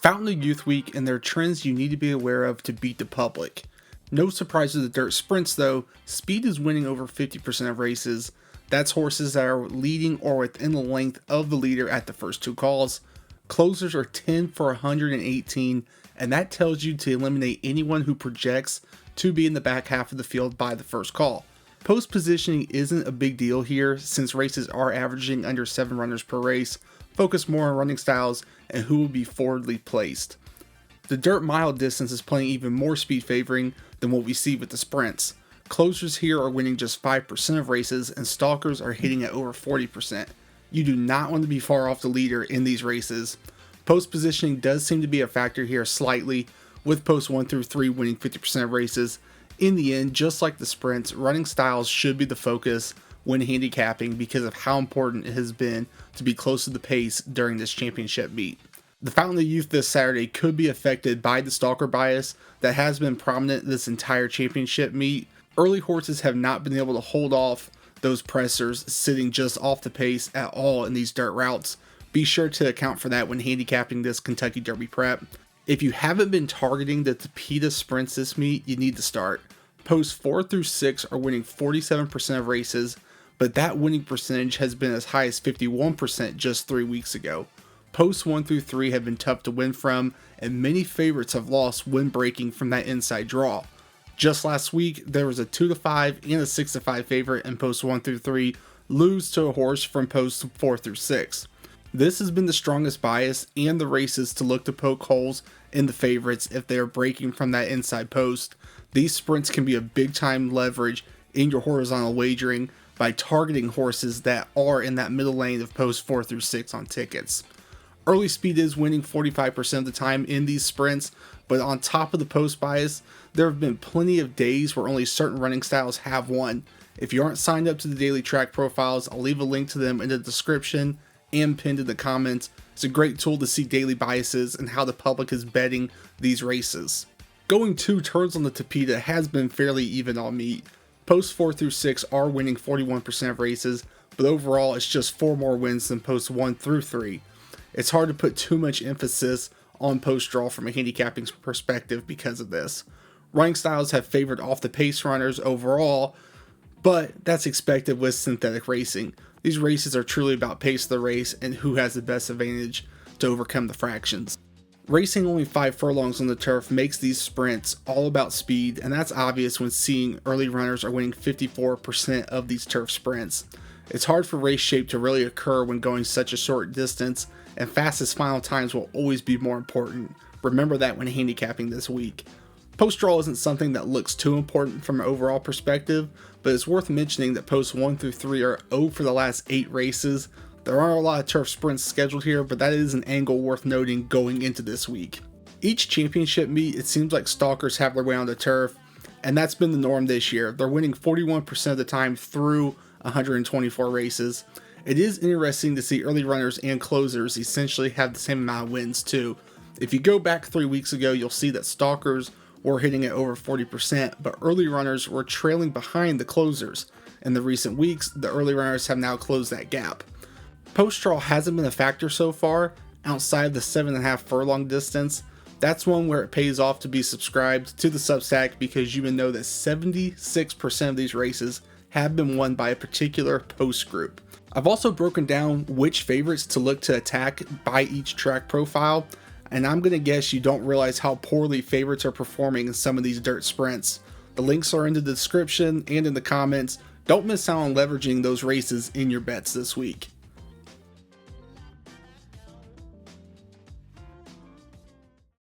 Fountain of Youth Week, and there are trends you need to be aware of to beat the public. No surprise with the dirt sprints though, speed is winning over 50% of races. That's horses that are leading or within the length of the leader at the first two calls. Closers are 10 for 118, and that tells you to eliminate anyone who projects to be in the back half of the field by the first call. Post positioning isn't a big deal here since races are averaging under 7 runners per race. Focus more on running styles and who will be forwardly placed. The dirt mile distance is playing even more speed favoring than what we see with the sprints. Closers here are winning just 5% of races and stalkers are hitting at over 40%. You do not want to be far off the leader in these races. Post positioning does seem to be a factor here slightly, with posts 1 through 3 winning 50% of races. In the end, just like the sprints, running styles should be the focus when handicapping because of how important it has been to be close to the pace during this championship meet. The Fountain of Youth this Saturday could be affected by the stalker bias that has been prominent this entire championship meet. Early horses have not been able to hold off those pressers sitting just off the pace at all in these dirt routes. Be sure to account for that when handicapping this Kentucky Derby prep. If you haven't been targeting the Tapeta sprints this meet, you need to start. Posts 4 through 6 are winning 47% of races, but that winning percentage has been as high as 51% just 3 weeks ago. Posts 1 through 3 have been tough to win from, and many favorites have lost when breaking from that inside draw. Just last week, there was a 2-5 and a 6-5 favorite in posts 1 through 3 lose to a horse from posts 4 through 6. This has been the strongest bias and the races to look to poke holes in the favorites if they are breaking from that inside post. These sprints can be a big time leverage in your horizontal wagering by targeting horses that are in that middle lane of posts 4 through 6 on tickets. Early speed is winning 45% of the time in these sprints, but on top of the post bias, there have been plenty of days where only certain running styles have won. If you aren't signed up to the daily track profiles, I'll leave a link to them in the description and pinned in the comments. It's a great tool to see daily biases and how the public is betting these races. Going 2 turns on the Tapeta has been fairly even all meet. Posts 4 through 6 are winning 41% of races, but overall it's just 4 more wins than posts 1 through 3. It's hard to put too much emphasis on post draw from a handicapping perspective because of this. Running styles have favored off the pace runners overall, but that's expected with synthetic racing. These races are truly about pace of the race and who has the best advantage to overcome the fractions. Racing only 5 furlongs on the turf makes these sprints all about speed, and that's obvious when seeing early runners are winning 54% of these turf sprints. It's hard for race shape to really occur when going such a short distance, and fastest final times will always be more important. Remember that when handicapping this week. Post draw isn't something that looks too important from an overall perspective, but it's worth mentioning that posts 1 through 3 are 0 for the last 8 races. There aren't a lot of turf sprints scheduled here, but that is an angle worth noting going into this week. Each championship meet, it seems like stalkers have their way on the turf, and that's been the norm this year. They're winning 41% of the time through 124 races. It is interesting to see early runners and closers essentially have the same amount of wins too. If you go back 3 weeks ago, you'll see that stalkers were hitting at over 40%, but early runners were trailing behind the closers. In the recent weeks, the early runners have now closed that gap. Post draw hasn't been a factor so far outside the 7.5 furlong distance. That's one where it pays off to be subscribed to the Substack because you would know that 76% of these races have been won by a particular post group. I've also broken down which favorites to look to attack by each track profile, and I'm going to guess you don't realize how poorly favorites are performing in some of these dirt sprints. The links are in the description and in the comments. Don't miss out on leveraging those races in your bets this week.